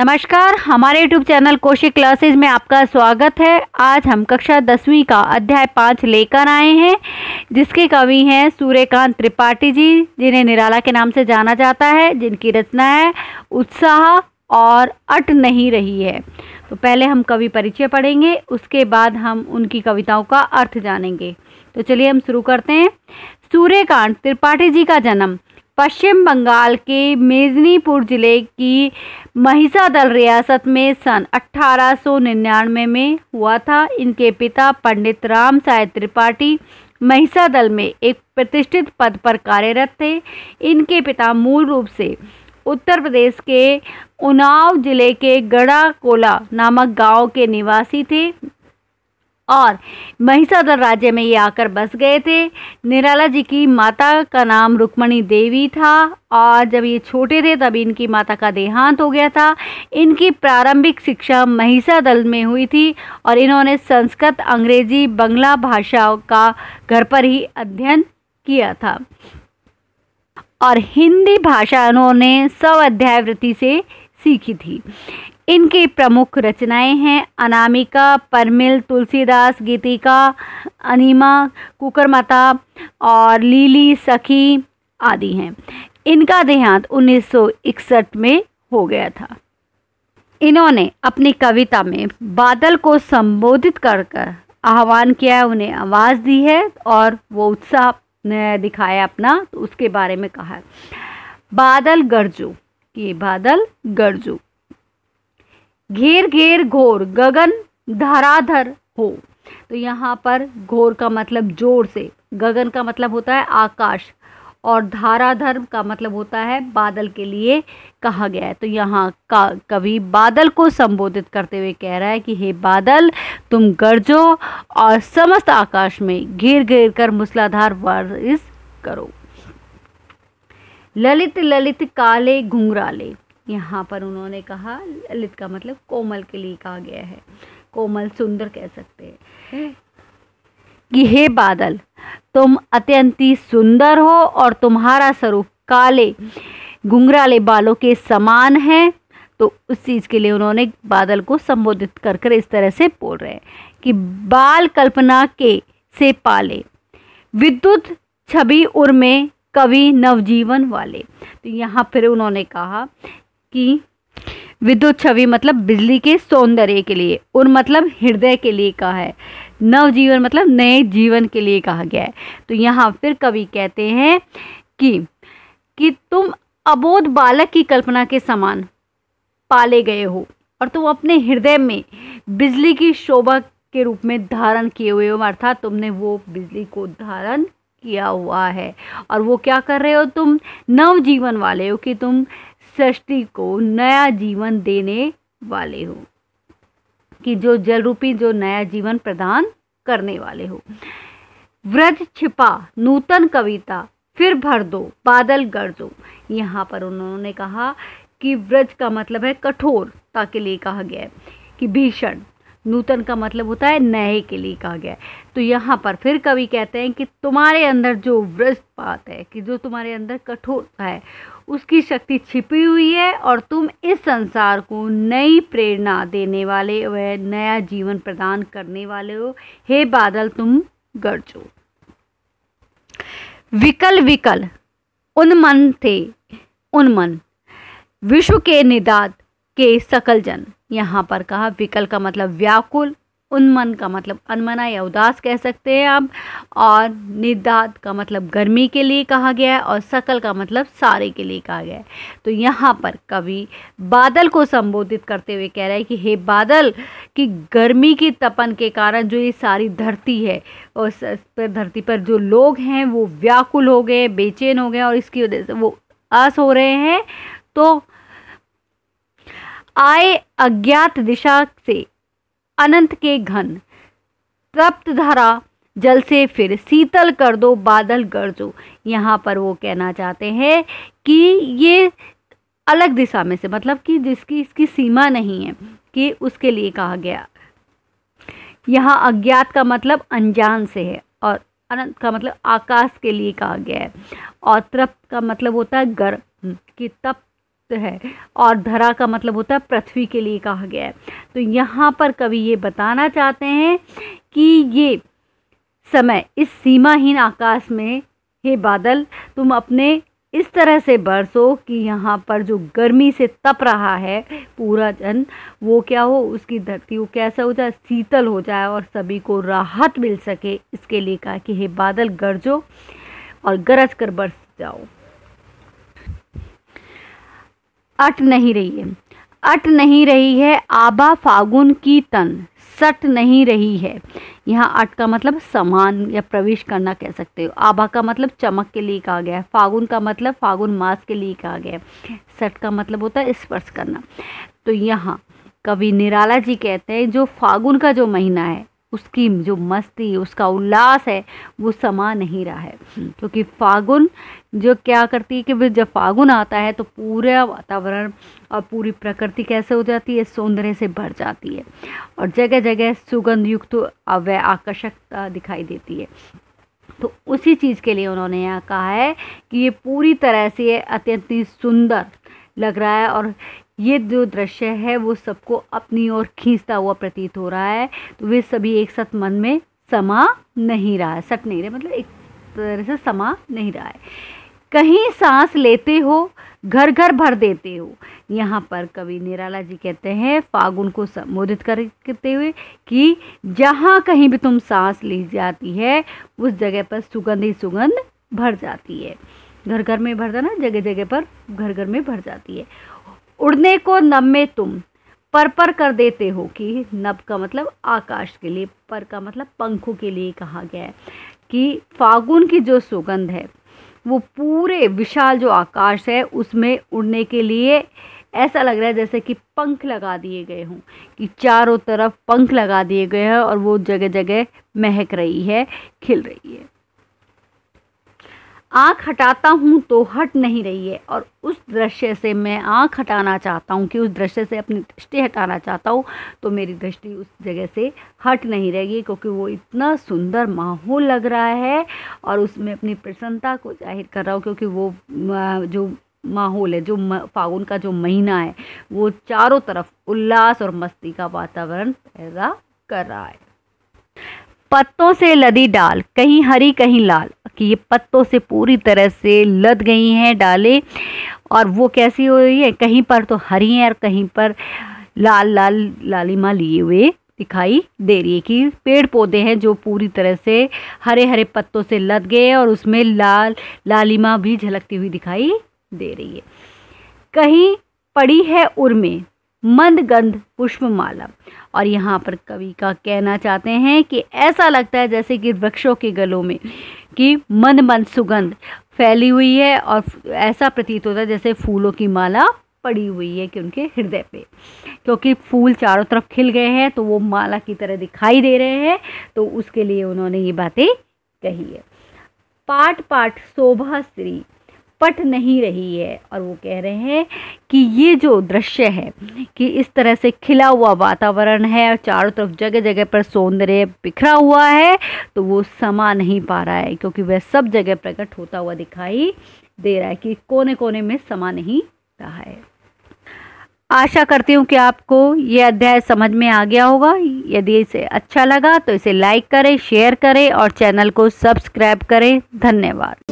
नमस्कार, हमारे YouTube channel Kaushik classes में आपका स्वागत है। आज हम कक्षा 10वीं का अध्याय 5 लेकर आए हैं, जिसके कवि हैं सूर्यकांत त्रिपाठी जी, जिन्हें निराला के नाम से जाना जाता है, जिनकी रचना है उत्साह और अट नहीं रही है। तो पहले हम कवि परिचय पढ़ेंगे, उसके बाद हम उनकी कविताओं का अर्थ जानेंगे। तो चलिए हम शुरू करते हैं। सूर्यकांत त्रिपाठी जी का जन्म पश्चिम बंगाल के मेदिनीपुर जिले की महिसादल रियासत में सन 1899 में हुआ था। इनके पिता पंडित राम साय त्रिपाठी महिसादल में एक प्रतिष्ठित पद पर कार्यरत थे। इनके पिता मूल रूप से उत्तर प्रदेश के उन्नाव जिले के गढ़ाकोला नामक गांव के निवासी थे और महिसादल राज्य में ये आकर बस गए थे। निराला जी की माता का नाम रुक्मणी देवी था और जब ये छोटे थे तब इनकी माता का देहांत हो गया था। इनकी प्रारंभिक शिक्षा महिसादल में हुई थी और इन्होंने संस्कृत, अंग्रेजी, बंगला भाषाओं का घर पर ही अध्ययन किया था और हिंदी भाषा इन्होंने स्वाध्यायवृत्ति से सीखी थी। इनकी प्रमुख रचनाएं हैं अनामिका, परमिल, तुलसीदास, गीतिका, अनिमा, कुकरमाता और लीली सखी आदि हैं। इनका देहांत 1961 में हो गया था। इन्होंने अपनी कविता में बादल को संबोधित कर आह्वान किया, उन्हें आवाज़ दी है और वो उत्साह दिखाया अपना, तो उसके बारे में कहा है। बादल गरजू, ये बादल गरजू, घेर घेर घोर गगन धराधर हो। तो यहाँ पर घोर का मतलब जोर से, गगन का मतलब होता है आकाश और धाराधर का मतलब होता है बादल के लिए कहा गया है। तो यहाँ का कवि बादल को संबोधित करते हुए कह रहा है कि हे बादल, तुम गरजो और समस्त आकाश में घेर घेर कर मूसलाधार बारिश करो। ललित ललित काले घुंघराले, यहाँ पर उन्होंने कहा ललित का मतलब कोमल के लिए कहा गया है, कोमल सुंदर कह सकते हैं कि हे बादल, तुम अत्यंत ही सुंदर हो और तुम्हारा स्वरूप काले घुंघराले बालों के समान है। तो उस चीज़ के लिए उन्होंने बादल को संबोधित कर कर इस तरह से बोल रहे हैं कि बाल कल्पना के से पाले, विद्युत छवि उर में कवि नवजीवन वाले। तो यहाँ फिर उन्होंने कहा कि विद्युत छवि मतलब बिजली के सौंदर्य के लिए, उर मतलब हृदय के लिए कहा है, नवजीवन मतलब नए जीवन के लिए कहा गया है। तो यहाँ फिर कवि कहते हैं कि तुम अबोध बालक की कल्पना के समान पाले गए हो और तुम अपने हृदय में बिजली की शोभा के रूप में धारण किए हुए हो, अर्थात तुमने वो बिजली को धारण किया हुआ है। और वो क्या कर रहे हो, तुम नवजीवन वाले हो कि तुम सृष्टि को नया जीवन देने वाले हो, कि जो जल रूपी जो नया जीवन प्रदान करने वाले हो। व्रज छिपा नूतन कविता फिर भर दो बादल गरजो। यहाँ पर उन्होंने कहा कि व्रज का मतलब है कठोरता के लिए कहा गया है, कि भीषण, नूतन का मतलब होता है नए के लिए कहा गया है। तो यहाँ पर फिर कवि कहते हैं कि तुम्हारे अंदर जो व्रजपात है, कि जो तुम्हारे अंदर कठोरता है, उसकी शक्ति छिपी हुई है और तुम इस संसार को नई प्रेरणा देने वाले व नया जीवन प्रदान करने वाले हो। हे बादल, तुम गरजो। विकल विकल उन्मन थे उन्मन, विश्व के निदाद के सकल जन। यहाँ पर कहा विकल का मतलब व्याकुल, उन्मन का मतलब अनमना या उदास कह सकते हैं आप, और निदाद का मतलब गर्मी के लिए कहा गया है और सकल का मतलब सारे के लिए कहा गया है। तो यहाँ पर कवि बादल को संबोधित करते हुए कह रहा है कि हे बादल, कि गर्मी की तपन के कारण जो ये सारी धरती है और इस पर धरती पर जो लोग हैं वो व्याकुल हो गए, बेचैन हो गए और इसकी वजह से वो आस हो रहे हैं। तो आए अज्ञात दिशा से अनंत के घन, तप्त धारा जल से फिर शीतल कर दो बादल गरजो। यहाँ पर वो कहना चाहते हैं कि ये अलग दिशा में से, मतलब कि जिसकी इसकी सीमा नहीं है, कि उसके लिए कहा गया। यहाँ अज्ञात का मतलब अनजान से है और अनंत का मतलब आकाश के लिए कहा गया है और तप्त का मतलब होता है गर्म, कि तप युक्त है, और धरा का मतलब होता है पृथ्वी के लिए कहा गया है। तो यहाँ पर कवि ये बताना चाहते हैं कि ये समय इस सीमाहीन आकाश में, हे बादल, तुम अपने इस तरह से बरसो कि यहाँ पर जो गर्मी से तप रहा है पूरा जन, वो क्या हो, उसकी धरती वो कैसा हो जाए, शीतल हो जाए और सभी को राहत मिल सके। इसके लिए कहा कि हे बादल गरजो और गरज कर बरस जाओ। अट नहीं रही है आबा फागुन की तन, सट नहीं रही है। यहाँ अट का मतलब समान या प्रवेश करना कह सकते हो। आभा का मतलब चमक के लिए कहा गया है। फागुन का मतलब फागुन मास के लिए कहा गया है। सट का मतलब होता है स्पर्श करना। तो यहाँ कवि निराला जी कहते हैं जो फागुन का जो महीना है उसकी जो मस्ती, उसका उल्लास है वो समा नहीं रहा है। क्योंकि फागुन जो क्या करती है कि जब फागुन आता है तो पूरा वातावरण और पूरी प्रकृति कैसे हो जाती है, सौंदर्य से भर जाती है और जगह जगह सुगंध युक्त व आकर्षकता दिखाई देती है। तो उसी चीज़ के लिए उन्होंने यहाँ कहा है कि ये पूरी तरह से अत्यंत सुंदर लग रहा है और ये जो दृश्य है वो सबको अपनी ओर खींचता हुआ प्रतीत हो रहा है। तो वे सभी एक साथ मन में समा नहीं रहा है, सट नहीं रहे, मतलब एक तरह से समा नहीं रहा है। कहीं सांस लेते हो, घर घर भर देते हो। यहाँ पर कवि निराला जी कहते हैं फागुन को संबोधित करते हुए कि जहाँ कहीं भी तुम सांस ली जाती है उस जगह पर सुगंध ही सुगंध भर जाती है। घर घर में भर जाना, जगह जगह पर घर घर में भर जाती है। उड़ने को नभ में तुम पर कर देते हो, कि नभ का मतलब आकाश के लिए, पर का मतलब पंखों के लिए कहा गया है कि फागुन की जो सुगंध है वो पूरे विशाल जो आकाश है उसमें उड़ने के लिए ऐसा लग रहा है जैसे कि पंख लगा दिए गए हों, कि चारों तरफ पंख लगा दिए गए हैं और वो जगह जगह महक रही है, खिल रही है। आँख हटाता हूँ तो हट नहीं रही है, और उस दृश्य से मैं आँख हटाना चाहता हूँ कि उस दृश्य से अपनी दृष्टि हटाना चाहता हूँ तो मेरी दृष्टि उस जगह से हट नहीं रहेगी, क्योंकि वो इतना सुंदर माहौल लग रहा है और उसमें अपनी प्रसन्नता को जाहिर कर रहा हूँ। क्योंकि वो जो माहौल है, जो फागुन का जो महीना है, वो चारों तरफ उल्लास और मस्ती का वातावरण पैदा कर रहा है। पत्तों से लदी डाल, कहीं हरी कहीं लाल, कि ये पत्तों से पूरी तरह से लद गई हैं डालें, और वो कैसी हो रही है, कहीं पर तो हरी है और कहीं पर लाल लाल लालिमा लिए हुए दिखाई दे रही है, कि पेड़ पौधे हैं जो पूरी तरह से हरे हरे पत्तों से लद गए और उसमें लाल लालिमा भी झलकती हुई दिखाई दे रही है। कहीं पड़ी है उर्मे मंद गंध पुष्पमाला, और यहाँ पर कवि का कहना चाहते हैं कि ऐसा लगता है जैसे कि वृक्षों के गलों में कि मंद मंद सुगंध फैली हुई है और ऐसा प्रतीत होता है जैसे फूलों की माला पड़ी हुई है कि उनके हृदय पे, क्योंकि फूल चारों तरफ खिल गए हैं तो वो माला की तरह दिखाई दे रहे हैं। तो उसके लिए उन्होंने ये बातें कही है। पाट पाट शोभा श्री पट नहीं रही है, और वो कह रहे हैं कि ये जो दृश्य है कि इस तरह से खिला हुआ वातावरण है और चारों तरफ जगह जगह पर सौंदर्य बिखरा हुआ है, तो वो समा नहीं पा रहा है, क्योंकि वह सब जगह प्रकट होता हुआ दिखाई दे रहा है, कि कोने कोने में समा नहीं रहा है। आशा करती हूँ कि आपको ये अध्याय समझ में आ गया होगा। यदि इसे अच्छा लगा तो इसे लाइक करें, शेयर करें और चैनल को सब्सक्राइब करें। धन्यवाद।